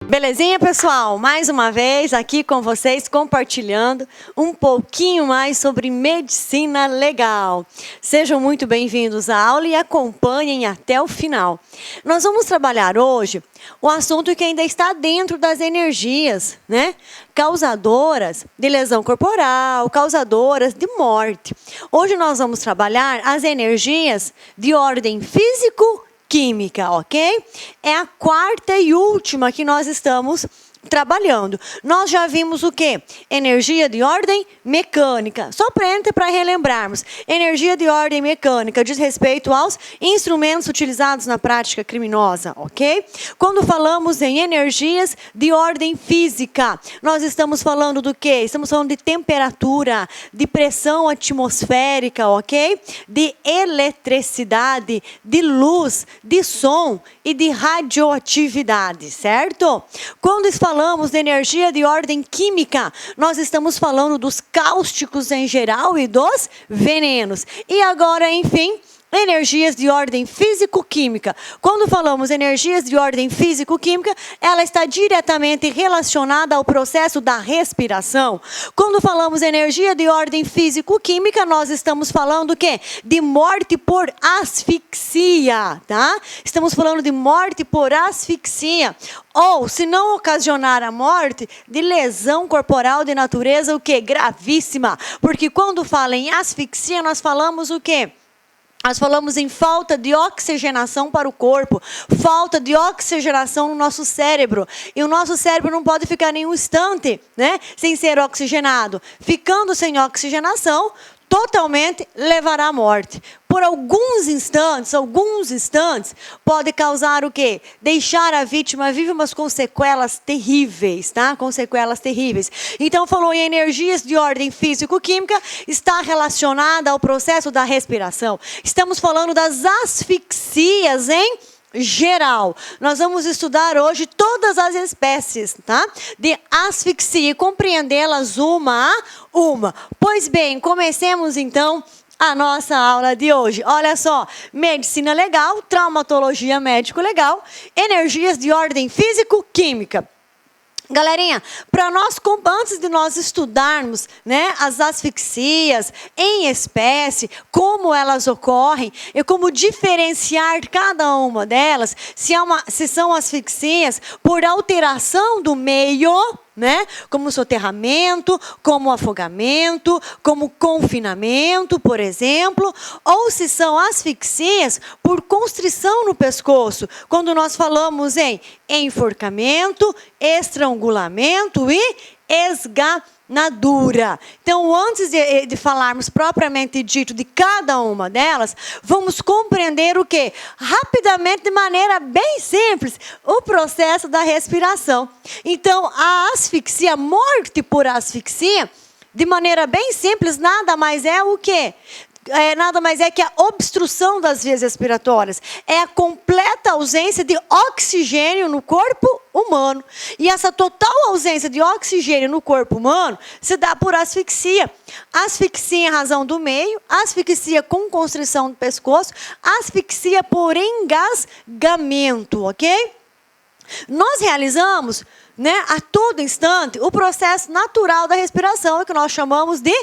Belezinha, pessoal? Mais uma vez aqui com vocês, compartilhando um pouquinho mais sobre medicina legal. Sejam muito bem-vindos à aula e acompanhem até o final. Nós vamos trabalhar hoje o assunto que ainda está dentro das energias, né? Causadoras de lesão corporal, causadoras de morte. Hoje nós vamos trabalhar as energias de ordem físico-química, ok? É a quarta e última que nós estamos trabalhando. Nós já vimos o quê? Energia de ordem mecânica. Só para relembrarmos. Energia de ordem mecânica diz respeito aos instrumentos utilizados na prática criminosa, ok? Quando falamos em energias de ordem física, nós estamos falando do quê? Estamos falando de temperatura, de pressão atmosférica, ok? De eletricidade, de luz, de som e de radioatividade, certo? Quando falamos de energia de ordem química, nós estamos falando dos cáusticos em geral e dos venenos. E agora, enfim, energias de ordem físico-química. Quando falamos energias de ordem físico-química, ela está diretamente relacionada ao processo da respiração. Quando falamos energia de ordem físico-química, nós estamos falando o quê? De morte por asfixia, tá? Estamos falando de morte por asfixia. Ou, se não ocasionar a morte, de lesão corporal de natureza, o quê? Gravíssima. Porque quando fala em asfixia, nós falamos o quê? Nós falamos em falta de oxigenação para o corpo, falta de oxigenação no nosso cérebro. E o nosso cérebro não pode ficar nenhum instante, né, sem ser oxigenado. Ficando sem oxigenação, totalmente levará à morte. Por alguns instantes, pode causar o quê? Deixar a vítima viva, mas com sequelas terríveis, tá? Com sequelas terríveis. Então, falou em energias de ordem físico-química, está relacionada ao processo da respiração. Estamos falando das asfixias em geral. Nós vamos estudar hoje todas as espécies, tá? De asfixia e compreendê-las uma a uma. Pois bem, comecemos então a nossa aula de hoje. Olha só, medicina legal, traumatologia médico-legal, energias de ordem físico-química. Galerinha, antes de nós estudarmos, né, as asfixias em espécie, como elas ocorrem e como diferenciar cada uma delas, se são asfixias por alteração do meio, né, como soterramento, como afogamento, como confinamento, por exemplo, ou se são asfixias por constrição no pescoço, quando nós falamos em enforcamento, estrangulamento e esganadura. Então, antes de falarmos propriamente dito de cada uma delas, vamos compreender o quê? Rapidamente, de maneira bem simples, o processo da respiração. Então, a asfixia, morte por asfixia, de maneira bem simples, nada mais é o quê? Nada mais é que a obstrução das vias respiratórias. É a completa ausência de oxigênio no corpo humano. E essa total ausência de oxigênio no corpo humano se dá por asfixia. Asfixia em razão do meio, asfixia com constrição do pescoço, asfixia por engasgamento, ok? Nós realizamos, né, a todo instante o processo natural da respiração, que nós chamamos de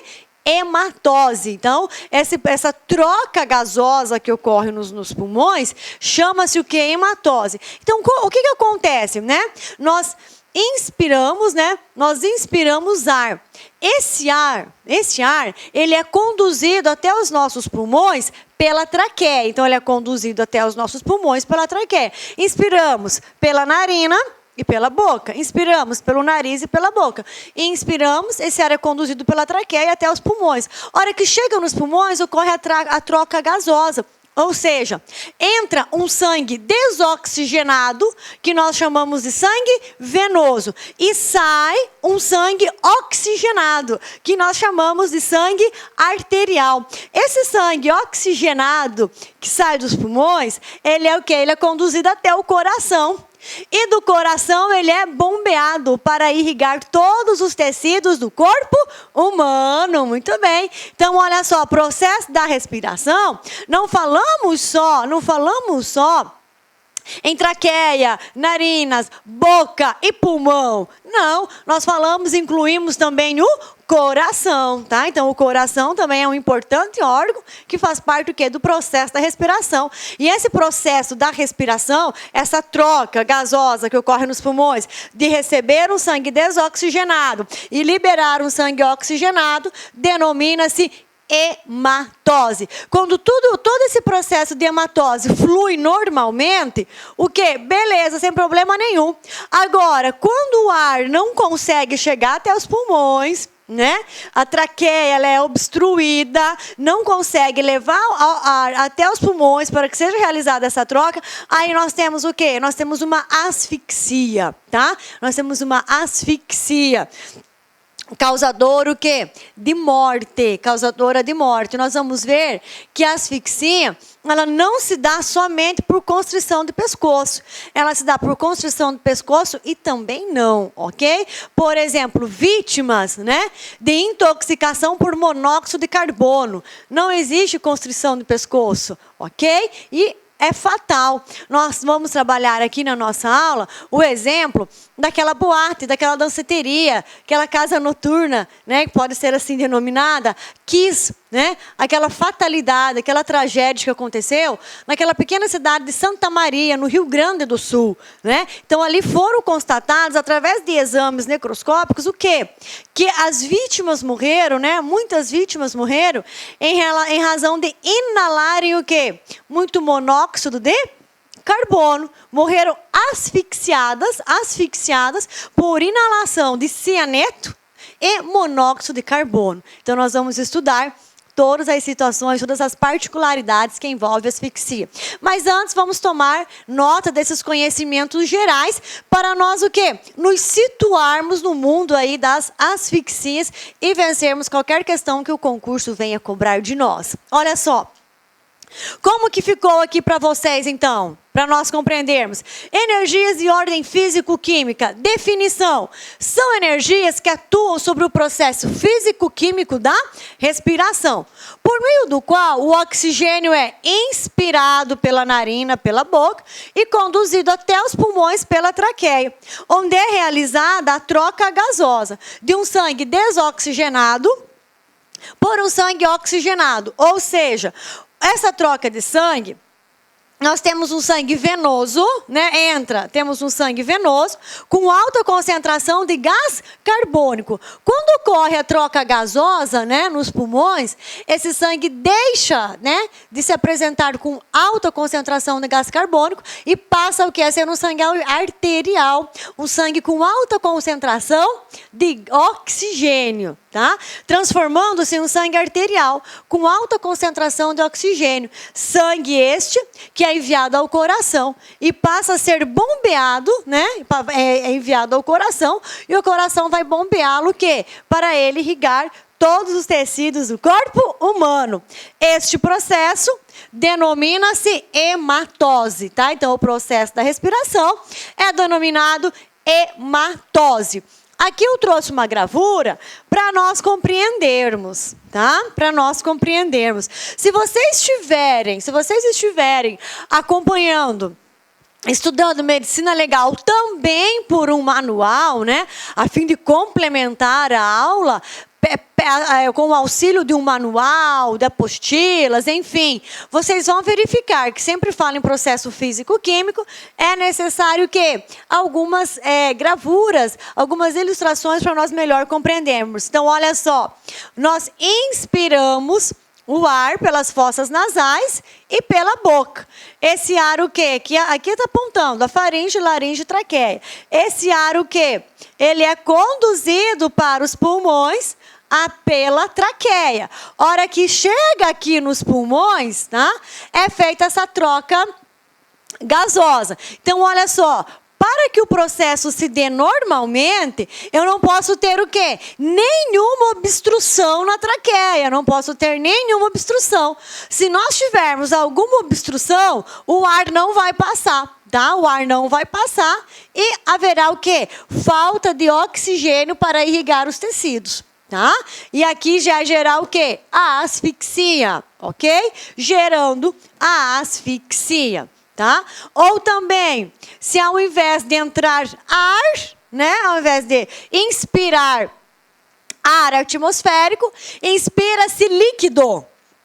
hematose. Então, essa troca gasosa que ocorre nos pulmões, chama-se o quê? Hematose. Então, o que acontece, né? Nós inspiramos, né? Nós inspiramos ar. Esse ar, ele é conduzido até os nossos pulmões pela traqueia. Então, ele é conduzido até os nossos pulmões pela traqueia. Inspiramos pela narina e pela boca. Inspiramos pelo nariz e pela boca. Inspiramos, esse ar é conduzido pela traqueia até os pulmões. A hora que chega nos pulmões, ocorre a troca gasosa. Ou seja, entra um sangue desoxigenado, que nós chamamos de sangue venoso, e sai um sangue oxigenado, que nós chamamos de sangue arterial. Esse sangue oxigenado que sai dos pulmões, ele é o quê? Ele é conduzido até o coração. E do coração ele é bombeado para irrigar todos os tecidos do corpo humano. Muito bem. Então, olha só, processo da respiração, não falamos só em traqueia, narinas, boca e pulmão. Não, nós falamos, incluímos também o coração, tá? Então, o coração também é um importante órgão que faz parte do quê? Do processo da respiração. E esse processo da respiração, essa troca gasosa que ocorre nos pulmões, de receber um sangue desoxigenado e liberar um sangue oxigenado, denomina-se hematose. Quando todo esse processo de hematose flui normalmente, o quê? Beleza, sem problema nenhum. Agora, quando o ar não consegue chegar até os pulmões, né? A traqueia ela é obstruída, não consegue levar o ar até os pulmões para que seja realizada essa troca, aí nós temos o quê? Nós temos uma asfixia, tá? Nós temos uma asfixia. Causador o quê? De morte, causadora de morte. Nós vamos ver que a asfixia, ela não se dá somente por constrição de pescoço. Ela se dá por constrição de pescoço e também não, ok? Por exemplo, vítimas, né, de intoxicação por monóxido de carbono. Não existe constrição de pescoço, ok? E é fatal. Nós vamos trabalhar aqui na nossa aula o exemplo daquela boate, daquela danceteria, aquela casa noturna, né, que pode ser assim denominada, Kiss, né? Aquela fatalidade, aquela tragédia que aconteceu naquela pequena cidade de Santa Maria, no Rio Grande do Sul, né? Então ali foram constatados através de exames necroscópicos o quê? Que as vítimas morreram, né? Muitas vítimas morreram em razão de inalarem o quê? Muito monóxido de carbono, morreram asfixiadas por inalação de cianeto e monóxido de carbono. Então, nós vamos estudar todas as situações, todas as particularidades que envolvem a asfixia. Mas antes, vamos tomar nota desses conhecimentos gerais para nós o quê? Nos situarmos no mundo aí das asfixias e vencermos qualquer questão que o concurso venha cobrar de nós. Olha só. Como que ficou aqui para vocês, então? Para nós compreendermos. Energias de ordem físico-química. Definição. São energias que atuam sobre o processo físico-químico da respiração, por meio do qual o oxigênio é inspirado pela narina, pela boca, e conduzido até os pulmões pela traqueia, onde é realizada a troca gasosa de um sangue desoxigenado por um sangue oxigenado. Ou seja, essa troca de sangue, nós temos um sangue venoso, né? Temos um sangue venoso com alta concentração de gás carbônico. Quando ocorre a troca gasosa, né, nos pulmões, esse sangue deixa, né, de se apresentar com alta concentração de gás carbônico e passa o que? A ser um sangue arterial, um sangue com alta concentração de oxigênio, tá? Transformando-se em um sangue arterial com alta concentração de oxigênio. Sangue este que é enviado ao coração e passa a ser bombeado, né? É enviado ao coração e o coração vai bombeá-lo o quê? Para ele irrigar todos os tecidos do corpo humano. Este processo denomina-se hematose, tá? Então, o processo da respiração é denominado hematose. Aqui eu trouxe uma gravura para nós compreendermos, tá? Para nós compreendermos. Se vocês estiverem acompanhando, estudando medicina legal também por um manual, né? A fim de complementar a aula, com o auxílio de um manual, de apostilas, enfim, vocês vão verificar que sempre fala em processo físico-químico, é necessário que algumas gravuras, algumas ilustrações para nós melhor compreendermos. Então, olha só, nós inspiramos o ar pelas fossas nasais e pela boca. Esse ar o quê? Que aqui está apontando a faringe, laringe e traqueia. Esse ar o quê? Ele é conduzido para os pulmões pela traqueia. Hora que chega aqui nos pulmões, tá? É feita essa troca gasosa. Então, olha só, para que o processo se dê normalmente, eu não posso ter o quê? Nenhuma obstrução na traqueia, não posso ter nenhuma obstrução. Se nós tivermos alguma obstrução, o ar não vai passar, tá? O ar não vai passar e haverá o quê? Falta de oxigênio para irrigar os tecidos. Tá? E aqui já gerar o quê? A asfixia, ok? Gerando a asfixia. tá? Ou também, se ao invés de entrar ar, né, ao invés de inspirar ar atmosférico, inspira-se líquido.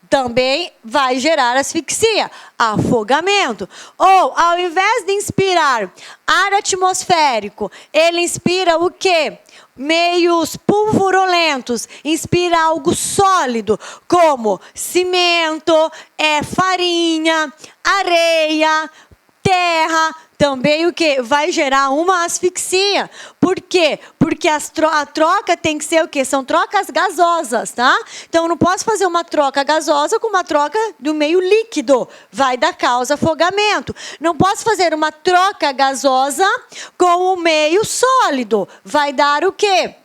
Também vai gerar asfixia, afogamento. Ou, ao invés de inspirar ar atmosférico, ele inspira o quê? Meios pulverulentos, inspira algo sólido, como cimento, farinha, areia, terra, também o que? Vai gerar uma asfixia. Por quê? Porque a troca tem que ser o quê? São trocas gasosas, tá? Então, eu não posso fazer uma troca gasosa com uma troca do meio líquido. Vai dar causa afogamento. Não posso fazer uma troca gasosa com o meio sólido. Vai dar o quê?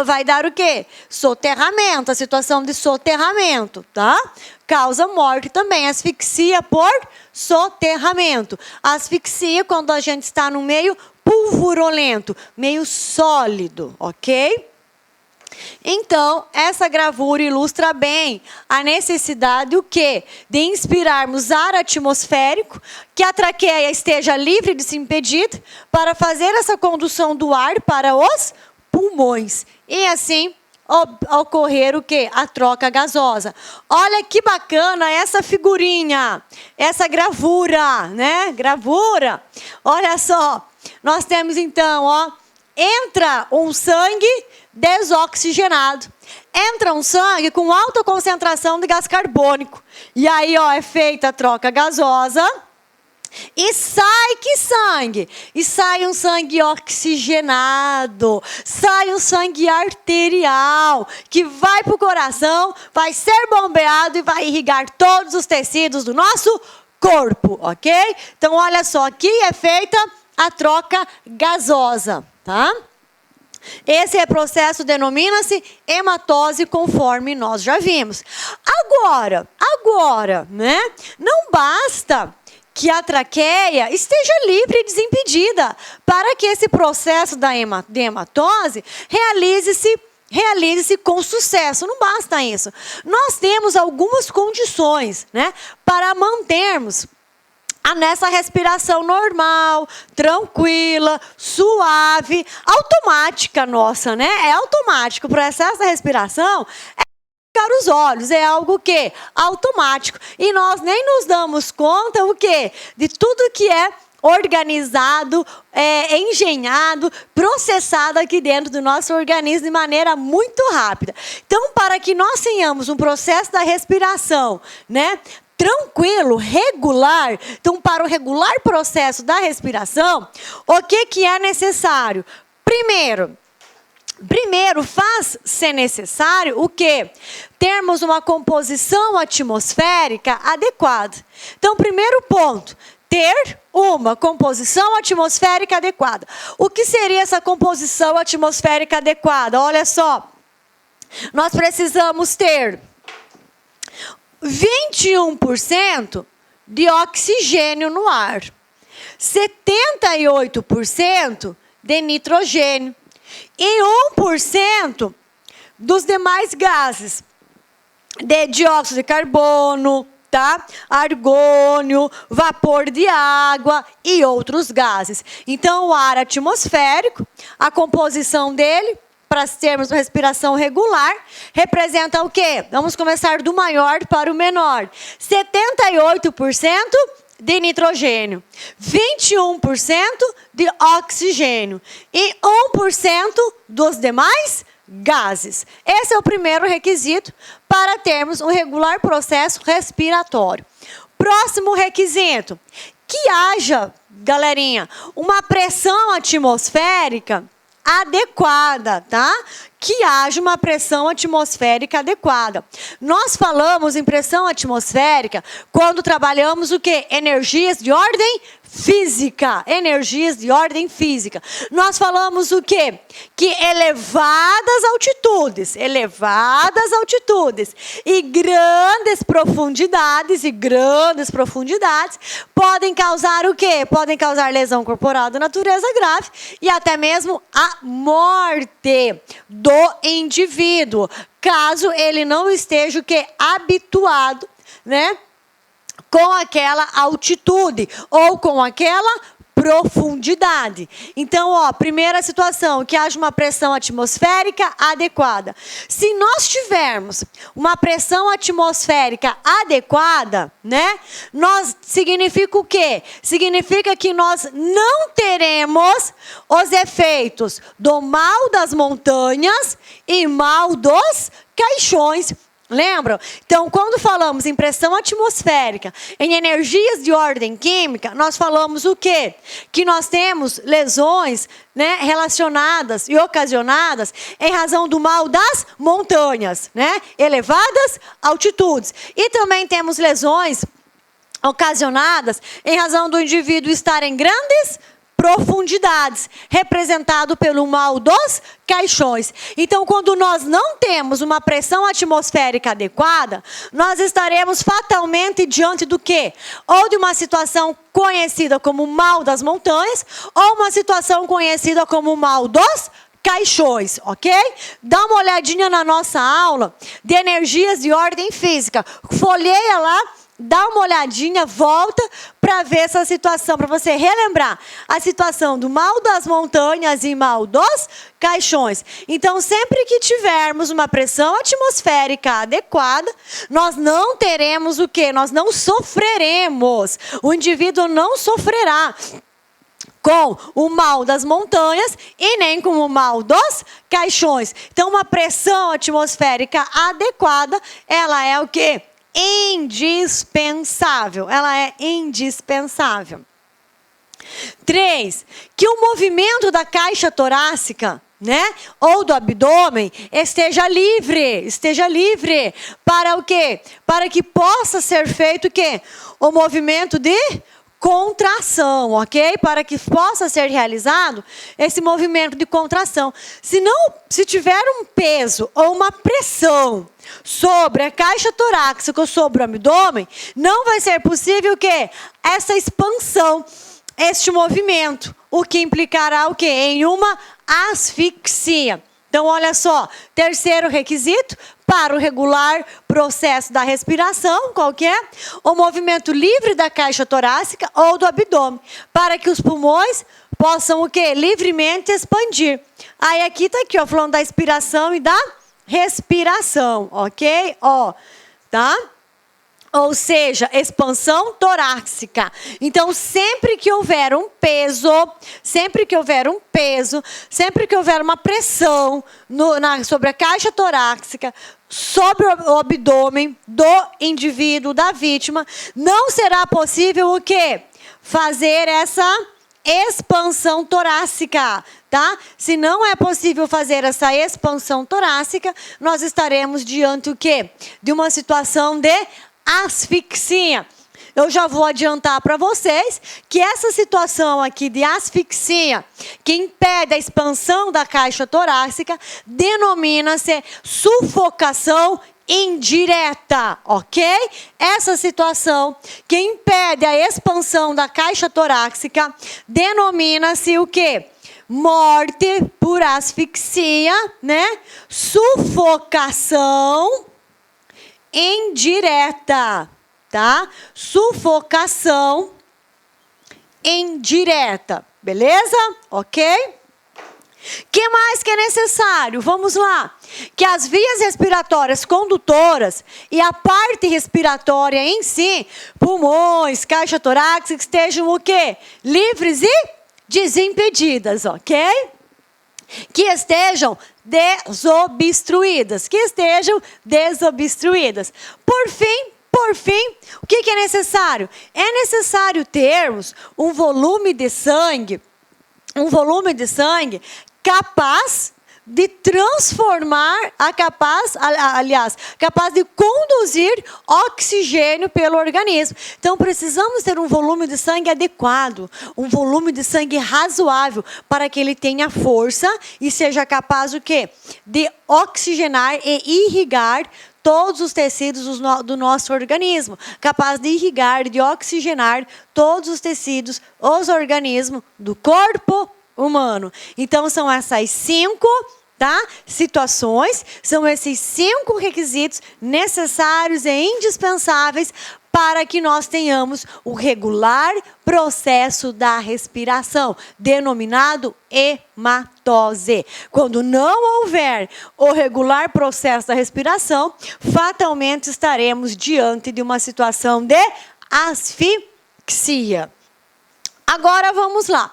Vai dar o quê? Soterramento, a situação de soterramento, tá? Causa morte também, asfixia por soterramento. Asfixia quando a gente está no meio pulverulento, meio sólido, ok? Então, essa gravura ilustra bem a necessidade o quê? De inspirarmos ar atmosférico, que a traqueia esteja livre de se impedir, para fazer essa condução do ar para os pulmões. E assim ocorrer o quê? A troca gasosa. Olha que bacana essa figurinha, essa gravura, né? Gravura. Olha só, nós temos então, ó, entra um sangue desoxigenado. Entra um sangue com alta concentração de gás carbônico. E aí, ó, é feita a troca gasosa. E sai que sangue? E sai um sangue oxigenado, sai um sangue arterial, que vai para o coração, vai ser bombeado e vai irrigar todos os tecidos do nosso corpo, ok? Então, olha só, aqui é feita a troca gasosa, tá? Esse processo denomina-se hematose, conforme nós já vimos. Agora, né? Não basta que a traqueia esteja livre e desimpedida para que esse processo de hematose realize-se com sucesso. Não basta isso. Nós temos algumas condições, né, para mantermos nessa respiração normal, tranquila, suave, automática nossa, né? É automático. O processo da respiração os olhos, é algo que automático. E nós nem nos damos conta o quê? De tudo que é organizado, engenhado, processado aqui dentro do nosso organismo de maneira muito rápida. Então, para que nós tenhamos um processo da respiração, né, tranquilo, regular, então, para o regular processo da respiração, o que é necessário? Primeiro, faz ser necessário o quê? Termos uma composição atmosférica adequada. Então, primeiro ponto, ter uma composição atmosférica adequada. O que seria essa composição atmosférica adequada? Olha só, nós precisamos ter 21% de oxigênio no ar, 78% de nitrogênio, e 1% dos demais gases, de dióxido de carbono, tá? Argônio, vapor de água e outros gases. Então, o ar atmosférico, a composição dele, para termos uma respiração regular, representa o quê? Vamos começar do maior para o menor. 78% de nitrogênio, 21% de oxigênio e 1% dos demais gases. Esse é o primeiro requisito para termos um regular processo respiratório. Próximo requisito, que haja, galerinha, uma pressão atmosférica adequada, tá? Que haja uma pressão atmosférica adequada. Nós falamos em pressão atmosférica quando trabalhamos o quê? Energias de ordem física. Energias de ordem física. Nós falamos o quê? Que elevadas altitudes e grandes profundidades podem causar o quê? Podem causar lesão corporal de natureza grave e até mesmo a morte do indivíduo, caso ele não esteja o quê? Habituado, né, com aquela altitude ou com aquela profundidade. Então, ó, primeira situação, que haja uma pressão atmosférica adequada. Se nós tivermos uma pressão atmosférica adequada, né? Significa o quê? Significa que nós não teremos os efeitos do mal das montanhas e mal dos caixões. Lembram? Então, quando falamos em pressão atmosférica, em energias de ordem química, nós falamos o quê? Que nós temos lesões, né, relacionadas e ocasionadas em razão do mal das montanhas, né? Elevadas altitudes. E também temos lesões ocasionadas em razão do indivíduo estar em grandes profundidades, representado pelo mal dos caixões. Então, quando nós não temos uma pressão atmosférica adequada, nós estaremos fatalmente diante do quê? Ou de uma situação conhecida como mal das montanhas, ou uma situação conhecida como mal dos caixões, ok? Dá uma olhadinha na nossa aula de energias de ordem física. Folheia lá, dá uma olhadinha, volta para ver essa situação, para você relembrar a situação do mal das montanhas e mal dos caixões. Então, sempre que tivermos uma pressão atmosférica adequada, nós não teremos o quê? Nós não sofreremos. O indivíduo não sofrerá com o mal das montanhas e nem com o mal dos caixões. Então, uma pressão atmosférica adequada, ela é o quê? Indispensável. Ela é indispensável. 3, que o movimento da caixa torácica, né, ou do abdômen, esteja livre para o quê? Para que possa ser feito o quê? O movimento de contração, ok? Para que possa ser realizado esse movimento de contração. Se tiver um peso ou uma pressão sobre a caixa torácica ou sobre o abdômen, não vai ser possível o quê? Essa expansão, este movimento, o que implicará o quê? Em uma asfixia. Então, olha só, terceiro requisito para o regular processo da respiração, qual que é? O movimento livre da caixa torácica ou do abdômen, para que os pulmões possam o quê? Livremente expandir. Aí aqui está aqui, ó, falando da expiração e da respiração, ok? Ó, tá? Ou seja, expansão torácica. Então, sempre que houver um peso, sempre que houver uma pressão sobre a caixa torácica, sobre o abdômen do indivíduo, da vítima, não será possível o quê? Fazer essa expansão torácica, tá? Se não é possível fazer essa expansão torácica, nós estaremos diante o quê? De uma situação de asfixia. Eu já vou adiantar para vocês que essa situação aqui de asfixia, que impede a expansão da caixa torácica, denomina-se sufocação indireta, ok? Essa situação que impede a expansão da caixa torácica, denomina-se o quê? Morte por asfixia, né? Sufocação indireta, tá? Sufocação indireta, beleza? Ok? Que mais que é necessário? Vamos lá. Que as vias respiratórias condutoras e a parte respiratória em si, pulmões, caixa torácica, estejam o quê? Livres e desimpedidas, ok? Que estejam desobstruídas. Por fim, o que é necessário? É necessário termos um volume de sangue capaz de transformar, capaz de conduzir oxigênio pelo organismo. Então, precisamos ter um volume de sangue adequado, um volume de sangue razoável, para que ele tenha força e seja capaz o quê? De oxigenar e irrigar todos os tecidos do nosso organismo, capaz de irrigar, de oxigenar todos os tecidos, os organismos do corpo humano. Então, são essas 5, tá, situações, são esses 5 requisitos necessários e indispensáveis para que nós tenhamos o regular processo da respiração, denominado hematose. Quando não houver o regular processo da respiração, fatalmente estaremos diante de uma situação de asfixia. Agora vamos lá.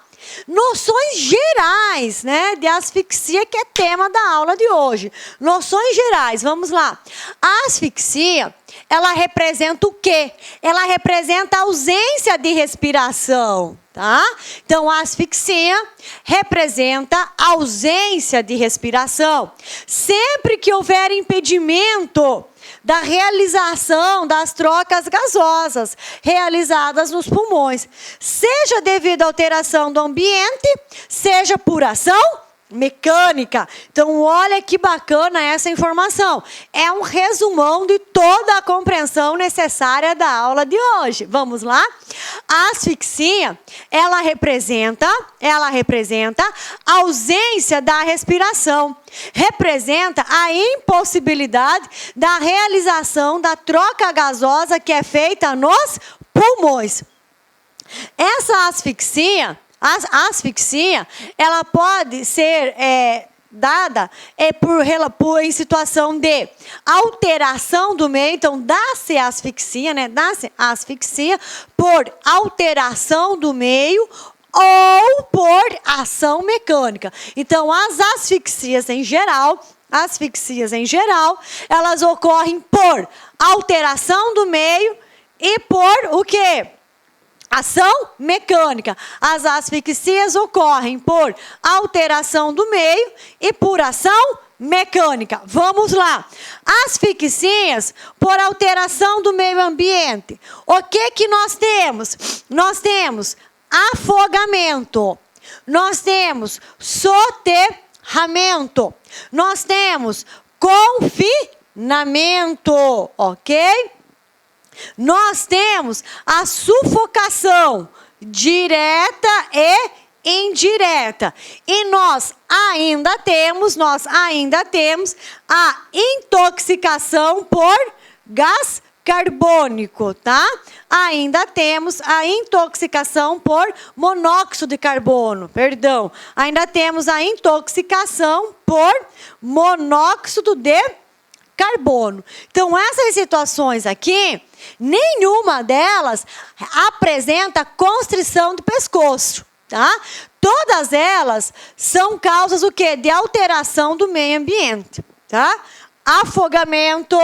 Noções gerais, né, de asfixia, que é tema da aula de hoje. Noções gerais, vamos lá. A asfixia, ela representa o quê? Ela representa a ausência de respiração, tá? Então, a asfixia representa a ausência de respiração. Sempre que houver impedimento da realização das trocas gasosas realizadas nos pulmões, seja devido à alteração do ambiente, seja por ação mecânica. Então, olha que bacana essa informação. É um resumão de toda a compreensão necessária da aula de hoje. Vamos lá? A asfixia, ela representa a ausência da respiração. Representa a impossibilidade da realização da troca gasosa que é feita nos pulmões. Essa asfixia, ela pode ser dada em situação de alteração do meio. Então, dá-se asfixia, né? Dá-se asfixia por alteração do meio ou por ação mecânica. Então, as asfixias em geral, elas ocorrem por alteração do meio e por o quê? Ação mecânica. As asfixias ocorrem por alteração do meio e por ação mecânica. Vamos lá. Asfixias por alteração do meio ambiente. O que nós temos? Nós temos afogamento. Nós temos soterramento. Nós temos confinamento, ok? Nós temos a sufocação direta e indireta. E nós ainda temos a intoxicação por gás carbônico, tá? Ainda temos a intoxicação por monóxido de carbono, Ainda temos a intoxicação por monóxido de carbono. Então, essas situações aqui, nenhuma delas apresenta constrição do pescoço, tá? Todas elas são causas o quê? De alteração do meio ambiente, tá? Afogamento,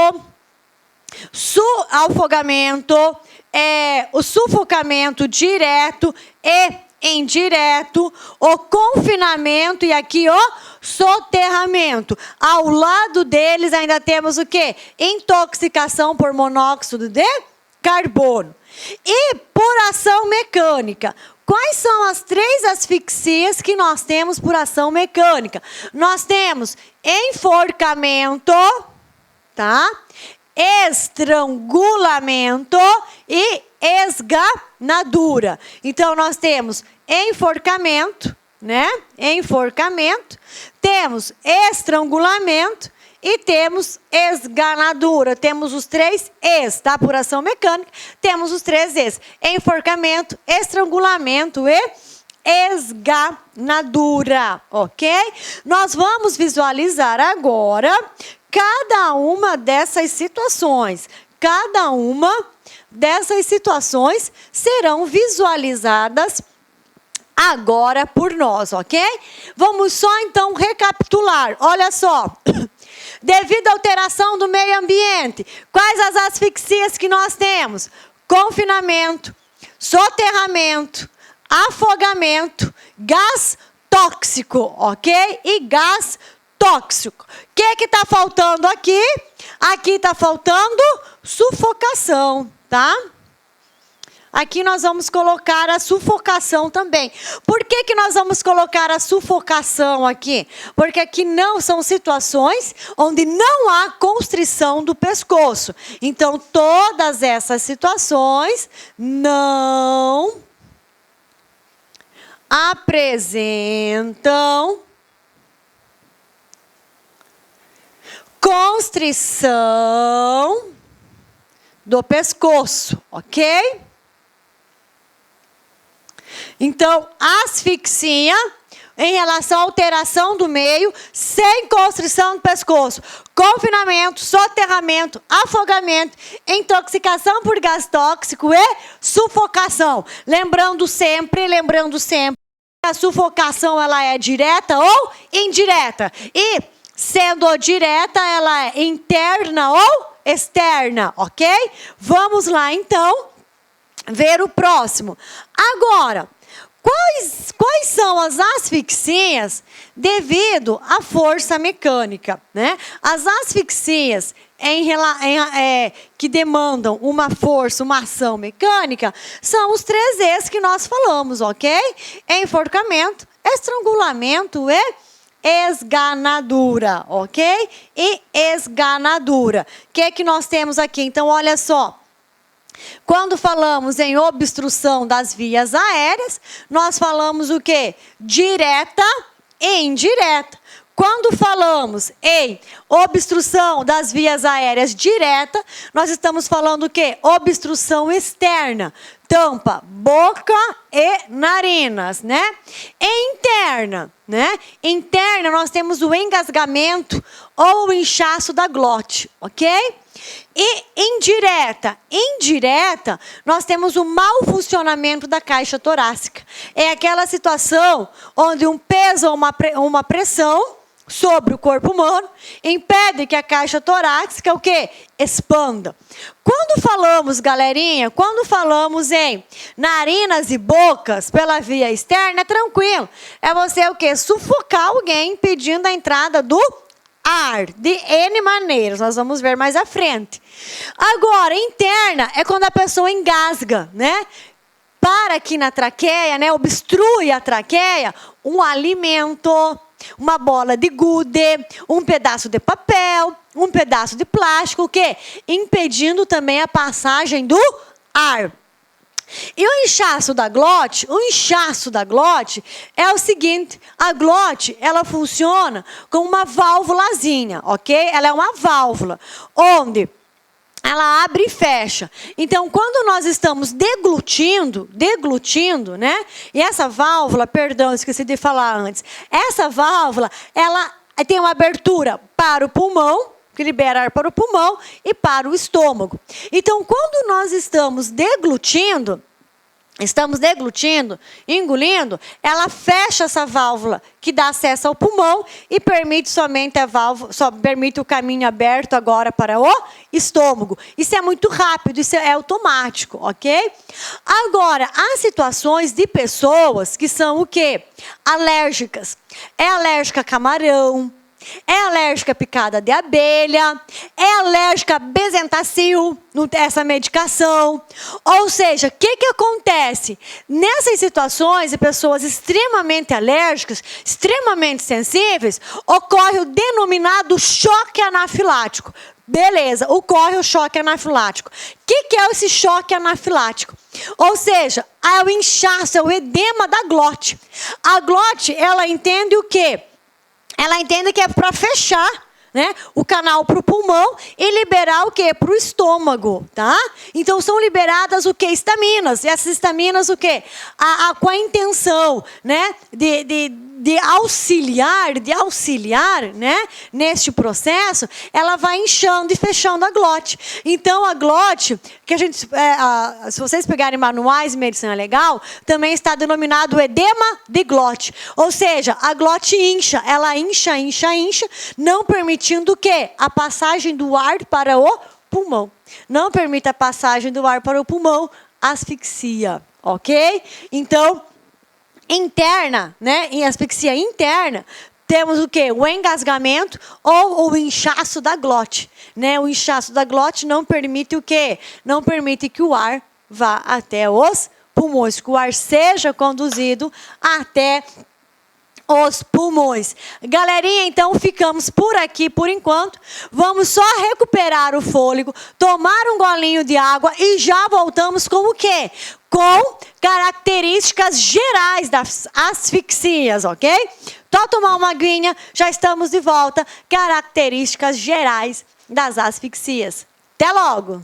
o sufocamento direto e indireto, o confinamento e aqui o soterramento. Ao lado deles ainda temos o quê? Intoxicação por monóxido de carbono. E por ação mecânica. Quais são as 3 asfixias que nós temos por ação mecânica? Nós temos enforcamento, tá? Estrangulamento e esganadura. Então, nós temos enforcamento, né? Enforcamento. Temos estrangulamento e temos esganadura. Temos os 3 Es, tá? Por ação mecânica, temos os 3 Es. Enforcamento, estrangulamento e esganadura, ok? Nós vamos visualizar agora cada uma dessas situações. Cada uma dessas situações serão visualizadas agora por nós, ok? Vamos só então recapitular. Olha só. Devido à alteração do meio ambiente, quais as asfixias que nós temos? Confinamento, soterramento, afogamento, gás tóxico, ok? E gás tóxico. O que está faltando aqui? Aqui está faltando sufocação, tá? Aqui nós vamos colocar a sufocação também. Por que nós vamos colocar a sufocação aqui? Porque aqui não são situações onde não há constrição do pescoço. Então, todas essas situações não apresentam constrição do pescoço, ok? Então, asfixia em relação à alteração do meio, sem constrição do pescoço, confinamento, soterramento, afogamento, intoxicação por gás tóxico e sufocação. Lembrando sempre, a sufocação ela é direta ou indireta. E, sendo direta, ela é interna ou externa, ok? Vamos lá, então, ver o próximo. Agora, quais são as asfixias devido à força mecânica, né? As asfixias que demandam uma força, uma ação mecânica, são os 3 E's que nós falamos, ok? Enforcamento, estrangulamento e esganadura, ok? E esganadura. O que é que nós temos aqui? Então, olha só. Quando falamos em obstrução das vias aéreas, nós falamos o quê? Direta e indireta. Quando falamos em obstrução das vias aéreas direta, nós estamos falando o quê? Obstrução externa. Tampa, boca e narinas, né? E interna, né? Interna, nós temos o engasgamento ou o inchaço da glote, ok? E indireta, nós temos o mau funcionamento da caixa torácica. É aquela situação onde um peso ou uma pressão sobre o corpo humano impede que a caixa torácica o quê? Expanda. Quando falamos, galerinha, em narinas e bocas pela via externa, é tranquilo. É você o quê? Sufocar alguém impedindo a entrada do ar, de N maneiras, nós vamos ver mais à frente. Agora, interna é quando a pessoa engasga, né? Para aqui na traqueia, né? Obstrui a traqueia, um alimento, uma bola de gude, um pedaço de papel, um pedaço de plástico, o quê? Impedindo também a passagem do ar. E o inchaço da glote é o seguinte, a glote, ela funciona como uma válvulazinha, ok? Ela é uma válvula, onde ela abre e fecha. Então, quando nós estamos deglutindo, né? E essa válvula, perdão, esqueci de falar antes, essa válvula, ela tem uma abertura para o pulmão, que libera ar para o pulmão e para o estômago. Então, quando nós estamos deglutindo, engolindo, ela fecha essa válvula que dá acesso ao pulmão e permite somente a válvula, só permite o caminho aberto agora para o estômago. Isso é muito rápido, isso é automático, ok? Agora, há situações de pessoas que são o quê? Alérgicas. É alérgica a camarão, é alérgica a picada de abelha, é alérgica a Bezentacil, essa medicação. Ou seja, o que acontece? Nessas situações de pessoas extremamente alérgicas, extremamente sensíveis, ocorre o denominado choque anafilático. Beleza, ocorre o choque anafilático. O que é esse choque anafilático? Ou seja, é o inchaço, é o edema da glote. A glote, ela entende o quê? Ela entende que é para fechar, né, o canal para o pulmão e liberar o quê? Para o estômago, tá? Então, são liberadas o quê? Estaminas. E essas estaminas o quê? Com a intenção, né, de auxiliar, né, neste processo, ela vai inchando e fechando a glote. Então, a glote, que a gente, se vocês pegarem manuais de medicina legal, também está denominado edema de glote. Ou seja, a glote incha, ela incha, não permitindo o quê? A passagem do ar para o pulmão. Não permite a passagem do ar para o pulmão, asfixia, ok? Então, interna, né? Em asfixia interna, temos o quê? O engasgamento ou o inchaço da glote, né? O inchaço da glote não permite o quê? Não permite que o ar vá até os pulmões, que o ar seja conduzido até os pulmões. Galerinha, então ficamos por aqui por enquanto. Vamos só recuperar o fôlego, tomar um golinho de água e já voltamos com o quê? Com características gerais das asfixias, ok? Só tomar uma aguinha, já estamos de volta. Características gerais das asfixias. Até logo!